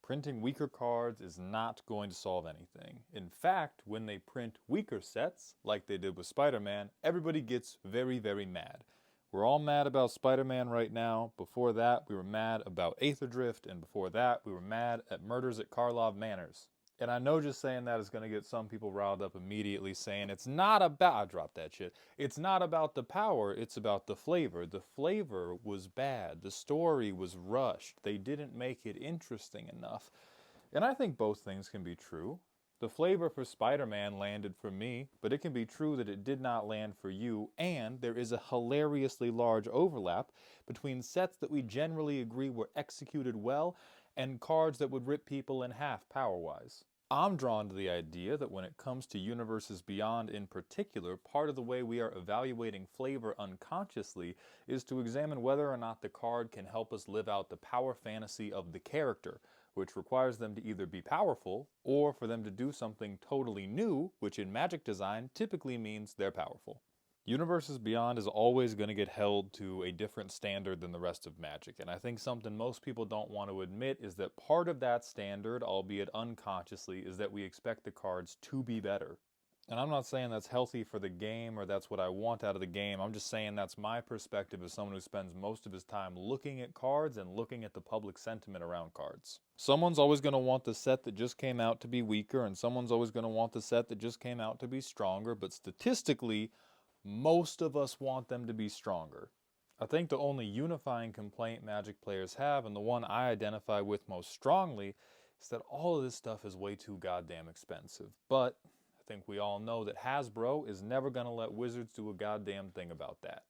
Printing weaker cards is not going to solve anything. In fact, when they print weaker sets, like they did with Spider-Man, everybody gets very, very mad. We're all mad about Spider-Man right now. Before that, we were mad about Aether Drift, and before that, we were mad at Murders at Karlov Manors. And I know just saying that is going to get some people riled up immediately, saying it's not about, I dropped that shit. It's not about the power, it's about the flavor. The flavor was bad. The story was rushed. They didn't make it interesting enough. And I think both things can be true. The flavor for Spider-Man landed for me, but it can be true that it did not land for you, and there is a hilariously large overlap between sets that we generally agree were executed well and cards that would rip people in half power-wise. I'm drawn to the idea that when it comes to Universes Beyond in particular, part of the way we are evaluating flavor unconsciously is to examine whether or not the card can help us live out the power fantasy of the character, which requires them to either be powerful or for them to do something totally new, which in Magic design typically means they're powerful. Universes Beyond is always going to get held to a different standard than the rest of Magic, and I think something most people don't want to admit is that part of that standard, albeit unconsciously, is that we expect the cards to be better. And I'm not saying that's healthy for the game or that's what I want out of the game. I'm just saying that's my perspective as someone who spends most of his time looking at cards and looking at the public sentiment around cards. Someone's always going to want the set that just came out to be weaker, and someone's always going to want the set that just came out to be stronger, but statistically, most of us want them to be stronger. I think the only unifying complaint Magic players have, and the one I identify with most strongly, is that all of this stuff is way too goddamn expensive. But I think we all know that Hasbro is never going to let Wizards do a goddamn thing about that.